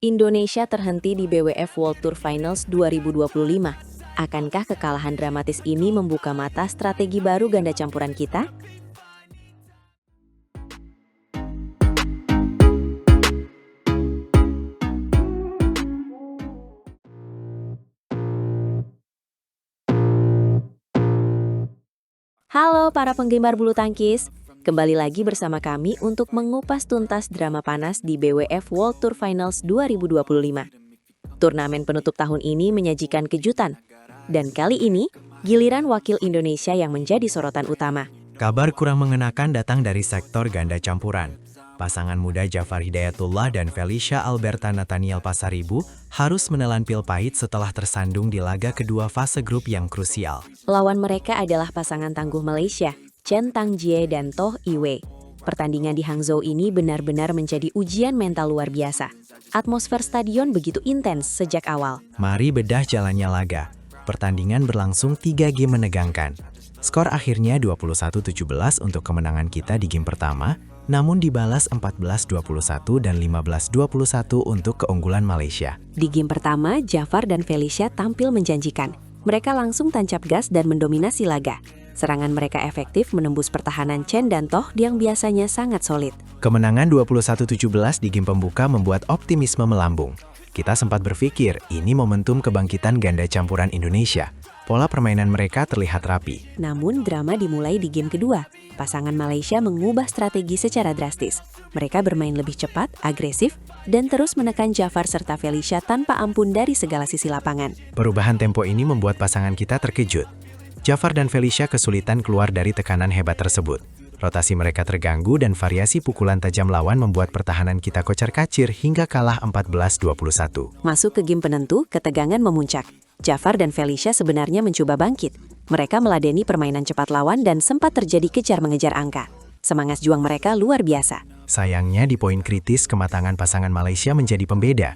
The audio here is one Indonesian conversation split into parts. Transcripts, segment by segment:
Indonesia terhenti di BWF World Tour Finals 2025. Akankah kekalahan dramatis ini membuka mata strategi baru ganda campuran kita? Halo para penggemar bulu tangkis, kembali lagi bersama kami untuk mengupas tuntas drama panas di BWF World Tour Finals 2025. Turnamen penutup tahun ini menyajikan kejutan, dan kali ini giliran wakil Indonesia yang menjadi sorotan utama. Kabar kurang mengenakan datang dari sektor ganda campuran. Pasangan muda Jafar Hidayatullah dan Felicia Alberta Nathaniel Pasaribu harus menelan pil pahit setelah tersandung di laga kedua fase grup yang krusial. Lawan mereka adalah pasangan tangguh Malaysia, Chen Tangjie dan Toh Iwe. Pertandingan di Hangzhou ini benar-benar menjadi ujian mental luar biasa. Atmosfer stadion begitu intens sejak awal. Mari bedah jalannya laga. Pertandingan berlangsung 3 game menegangkan. Skor akhirnya 21-17 untuk kemenangan kita di game pertama, namun dibalas 14-21 dan 15-21 untuk keunggulan Malaysia. Di game pertama, Jafar dan Felicia tampil menjanjikan. Mereka langsung tancap gas dan mendominasi laga. Serangan mereka efektif menembus pertahanan Chen dan Toh yang biasanya sangat solid. Kemenangan 21-17 di game pembuka membuat optimisme melambung. Kita sempat berpikir, ini momentum kebangkitan ganda campuran Indonesia. Pola permainan mereka terlihat rapi. Namun drama dimulai di game kedua. Pasangan Malaysia mengubah strategi secara drastis. Mereka bermain lebih cepat, agresif, dan terus menekan Jafar serta Felicia tanpa ampun dari segala sisi lapangan. Perubahan tempo ini membuat pasangan kita terkejut. Jafar dan Felicia kesulitan keluar dari tekanan hebat tersebut. Rotasi mereka terganggu dan variasi pukulan tajam lawan membuat pertahanan kita kocar-kacir hingga kalah 14-21. Masuk ke game penentu, ketegangan memuncak. Jafar dan Felicia sebenarnya mencoba bangkit. Mereka meladeni permainan cepat lawan dan sempat terjadi kejar-mengejar angka. Semangat juang mereka luar biasa. Sayangnya di poin kritis kematangan pasangan Malaysia menjadi pembeda.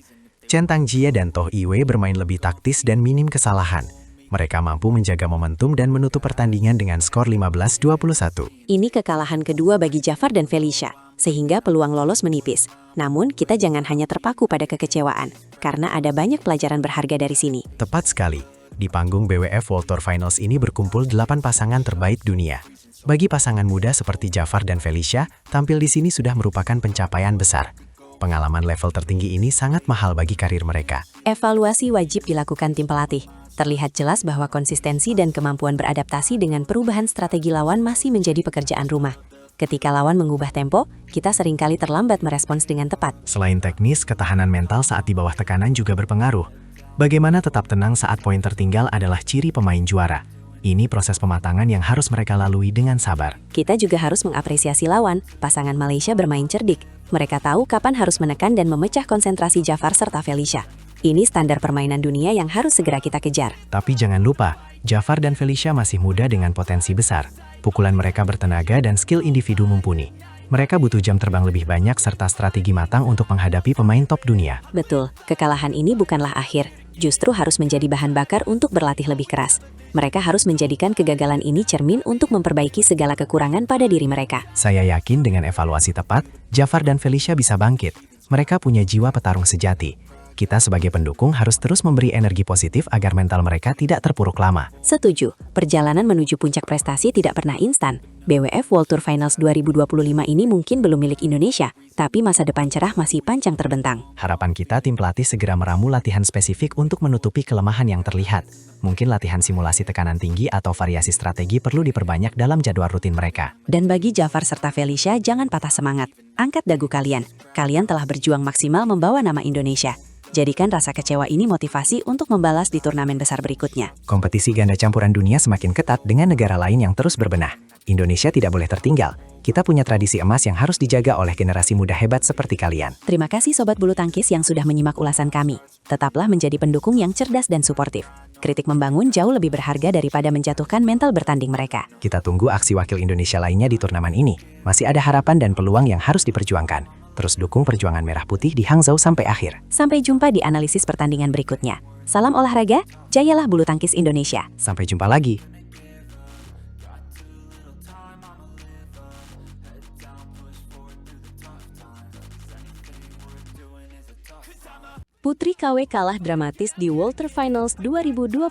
Chen Tangjie dan Toh Iwe bermain lebih taktis dan minim kesalahan. Mereka mampu menjaga momentum dan menutup pertandingan dengan skor 15-21. Ini kekalahan kedua bagi Jafar dan Felicia, sehingga peluang lolos menipis. Namun, kita jangan hanya terpaku pada kekecewaan, karena ada banyak pelajaran berharga dari sini. Tepat sekali. Di panggung BWF World Tour Finals ini berkumpul 8 pasangan terbaik dunia. Bagi pasangan muda seperti Jafar dan Felicia, tampil di sini sudah merupakan pencapaian besar. Pengalaman level tertinggi ini sangat mahal bagi karir mereka. Evaluasi wajib dilakukan tim pelatih. Terlihat jelas bahwa konsistensi dan kemampuan beradaptasi dengan perubahan strategi lawan masih menjadi pekerjaan rumah. Ketika lawan mengubah tempo, kita seringkali terlambat merespons dengan tepat. Selain teknis, ketahanan mental saat di bawah tekanan juga berpengaruh. Bagaimana tetap tenang saat poin tertinggal adalah ciri pemain juara. Ini proses pematangan yang harus mereka lalui dengan sabar. Kita juga harus mengapresiasi lawan. Pasangan Malaysia bermain cerdik. Mereka tahu kapan harus menekan dan memecah konsentrasi Jafar serta Felicia. Ini standar permainan dunia yang harus segera kita kejar. Tapi jangan lupa, Jafar dan Felicia masih muda dengan potensi besar. Pukulan mereka bertenaga dan skill individu mumpuni. Mereka butuh jam terbang lebih banyak serta strategi matang untuk menghadapi pemain top dunia. Betul, kekalahan ini bukanlah akhir. Justru harus menjadi bahan bakar untuk berlatih lebih keras. Mereka harus menjadikan kegagalan ini cermin untuk memperbaiki segala kekurangan pada diri mereka. Saya yakin dengan evaluasi tepat, Jafar dan Felicia bisa bangkit. Mereka punya jiwa petarung sejati. Kita sebagai pendukung harus terus memberi energi positif agar mental mereka tidak terpuruk lama. Setuju, perjalanan menuju puncak prestasi tidak pernah instan. BWF World Tour Finals 2025 ini mungkin belum milik Indonesia, tapi masa depan cerah masih panjang terbentang. Harapan kita tim pelatih segera meramu latihan spesifik untuk menutupi kelemahan yang terlihat. Mungkin latihan simulasi tekanan tinggi atau variasi strategi perlu diperbanyak dalam jadwal rutin mereka. Dan bagi Jafar serta Felicia, jangan patah semangat. Angkat dagu kalian. Kalian telah berjuang maksimal membawa nama Indonesia. Jadikan rasa kecewa ini motivasi untuk membalas di turnamen besar berikutnya. Kompetisi ganda campuran dunia semakin ketat dengan negara lain yang terus berbenah. Indonesia tidak boleh tertinggal. Kita punya tradisi emas yang harus dijaga oleh generasi muda hebat seperti kalian. Terima kasih Sobat Bulu Tangkis yang sudah menyimak ulasan kami. Tetaplah menjadi pendukung yang cerdas dan suportif. Kritik membangun jauh lebih berharga daripada menjatuhkan mental bertanding mereka. Kita tunggu aksi wakil Indonesia lainnya di turnamen ini. Masih ada harapan dan peluang yang harus diperjuangkan. Terus dukung perjuangan Merah Putih di Hangzhou sampai akhir. Sampai jumpa di analisis pertandingan berikutnya. Salam olahraga, jayalah bulu tangkis Indonesia. Sampai jumpa lagi. Putri KW kalah dramatis di World Tour Finals 2025.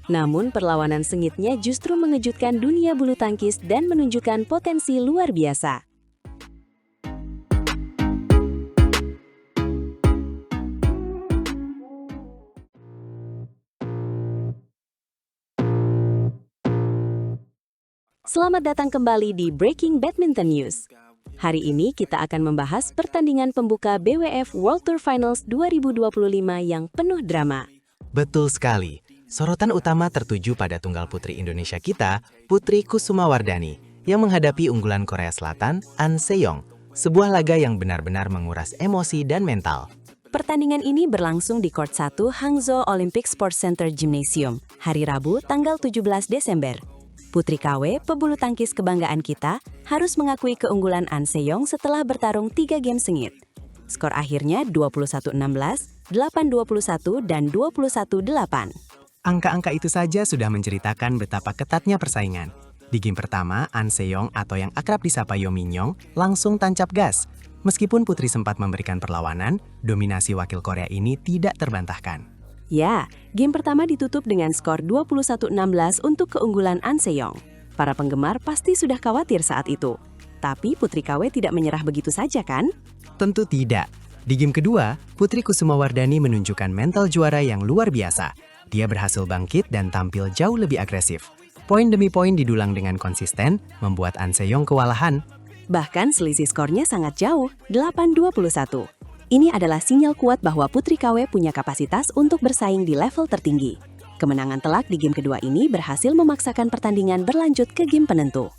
Namun perlawanan sengitnya justru mengejutkan dunia bulu tangkis dan menunjukkan potensi luar biasa. Selamat datang kembali di Breaking Badminton News. Hari ini kita akan membahas pertandingan pembuka BWF World Tour Finals 2025 yang penuh drama. Betul sekali. Sorotan utama tertuju pada tunggal putri Indonesia kita, Putri Kusumawardhani, yang menghadapi unggulan Korea Selatan, An Se-young, sebuah laga yang benar-benar menguras emosi dan mental. Pertandingan ini berlangsung di Court 1 Hangzhou Olympic Sports Center Gymnasium, hari Rabu tanggal 17 Desember. Putri KW, pebulu tangkis kebanggaan kita, harus mengakui keunggulan An Se-young setelah bertarung 3 game sengit. Skor akhirnya 21-16, 8-21, dan 21-8. Angka-angka itu saja sudah menceritakan betapa ketatnya persaingan. Di game pertama, An Se-young atau yang akrab disapa Yo Min-young langsung tancap gas. Meskipun Putri sempat memberikan perlawanan, dominasi wakil Korea ini tidak terbantahkan. Ya, game pertama ditutup dengan skor 21-16 untuk keunggulan An Se-young. Para penggemar pasti sudah khawatir saat itu. Tapi Putri KW tidak menyerah begitu saja kan? Tentu tidak. Di game kedua, Putri Kusumawardhani menunjukkan mental juara yang luar biasa. Dia berhasil bangkit dan tampil jauh lebih agresif. Poin demi poin didulang dengan konsisten, membuat An Se-young kewalahan. Bahkan selisih skornya sangat jauh, 8-21. Ini adalah sinyal kuat bahwa Putri KW punya kapasitas untuk bersaing di level tertinggi. Kemenangan telak di game kedua ini berhasil memaksakan pertandingan berlanjut ke game penentu.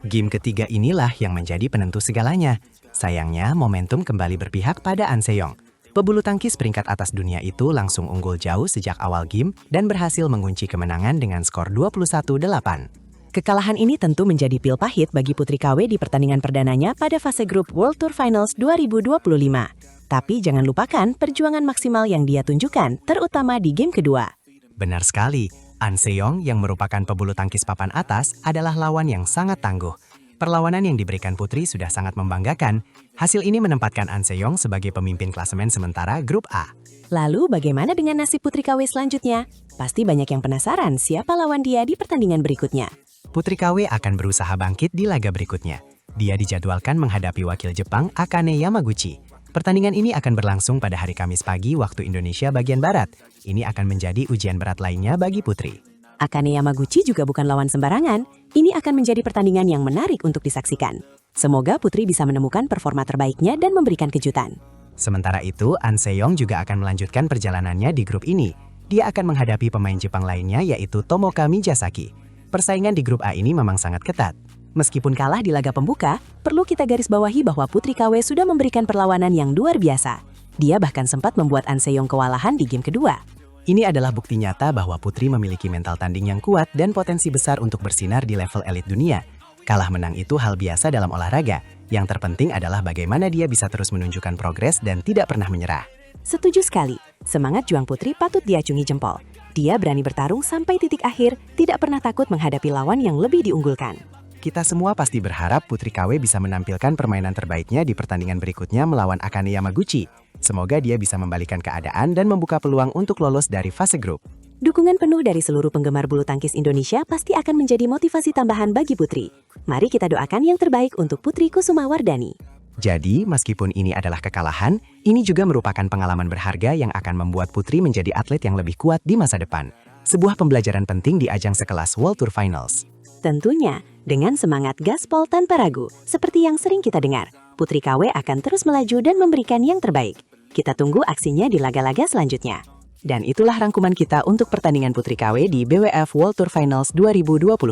Game ketiga inilah yang menjadi penentu segalanya. Sayangnya, momentum kembali berpihak pada An Se-young. Pebulu tangkis peringkat atas dunia itu langsung unggul jauh sejak awal game dan berhasil mengunci kemenangan dengan skor 21-8. Kekalahan ini tentu menjadi pil pahit bagi Putri KW di pertandingan perdananya pada fase grup World Tour Finals 2025. Tapi jangan lupakan perjuangan maksimal yang dia tunjukkan, terutama di game kedua. Benar sekali, An Se-young yang merupakan pebulu tangkis papan atas adalah lawan yang sangat tangguh. Perlawanan yang diberikan Putri sudah sangat membanggakan. Hasil ini menempatkan An Se-young sebagai pemimpin klasemen sementara grup A. Lalu bagaimana dengan nasib Putri KW selanjutnya? Pasti banyak yang penasaran siapa lawan dia di pertandingan berikutnya. Putri KW akan berusaha bangkit di laga berikutnya. Dia dijadwalkan menghadapi wakil Jepang Akane Yamaguchi. Pertandingan ini akan berlangsung pada hari Kamis pagi waktu Indonesia bagian Barat. Ini akan menjadi ujian berat lainnya bagi Putri. Akane Yamaguchi juga bukan lawan sembarangan. Ini akan menjadi pertandingan yang menarik untuk disaksikan. Semoga Putri bisa menemukan performa terbaiknya dan memberikan kejutan. Sementara itu, An Se-young juga akan melanjutkan perjalanannya di grup ini. Dia akan menghadapi pemain Jepang lainnya yaitu Tomoka Miyazaki. Persaingan di grup A ini memang sangat ketat. Meskipun kalah di laga pembuka, perlu kita garis bawahi bahwa Putri KW sudah memberikan perlawanan yang luar biasa. Dia bahkan sempat membuat An Se-young kewalahan di game kedua. Ini adalah bukti nyata bahwa Putri memiliki mental tanding yang kuat dan potensi besar untuk bersinar di level elit dunia. Kalah menang itu hal biasa dalam olahraga. Yang terpenting adalah bagaimana dia bisa terus menunjukkan progres dan tidak pernah menyerah. Setuju sekali. Semangat juang Putri patut diacungi jempol. Dia berani bertarung sampai titik akhir, tidak pernah takut menghadapi lawan yang lebih diunggulkan. Kita semua pasti berharap Putri KW bisa menampilkan permainan terbaiknya di pertandingan berikutnya melawan Akane Yamaguchi. Semoga dia bisa membalikan keadaan dan membuka peluang untuk lolos dari fase grup. Dukungan penuh dari seluruh penggemar bulu tangkis Indonesia pasti akan menjadi motivasi tambahan bagi Putri. Mari kita doakan yang terbaik untuk Putri Kusumawardhani. Jadi, meskipun ini adalah kekalahan, ini juga merupakan pengalaman berharga yang akan membuat Putri menjadi atlet yang lebih kuat di masa depan. Sebuah pembelajaran penting di ajang sekelas World Tour Finals. Tentunya, dengan semangat gaspol tanpa ragu, seperti yang sering kita dengar, Putri KW akan terus melaju dan memberikan yang terbaik. Kita tunggu aksinya di laga-laga selanjutnya. Dan itulah rangkuman kita untuk pertandingan Putri KW di BWF World Tour Finals 2025.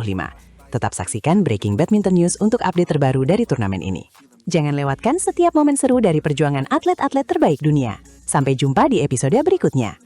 Tetap saksikan Breaking Badminton News untuk update terbaru dari turnamen ini. Jangan lewatkan setiap momen seru dari perjuangan atlet-atlet terbaik dunia. Sampai jumpa di episode berikutnya.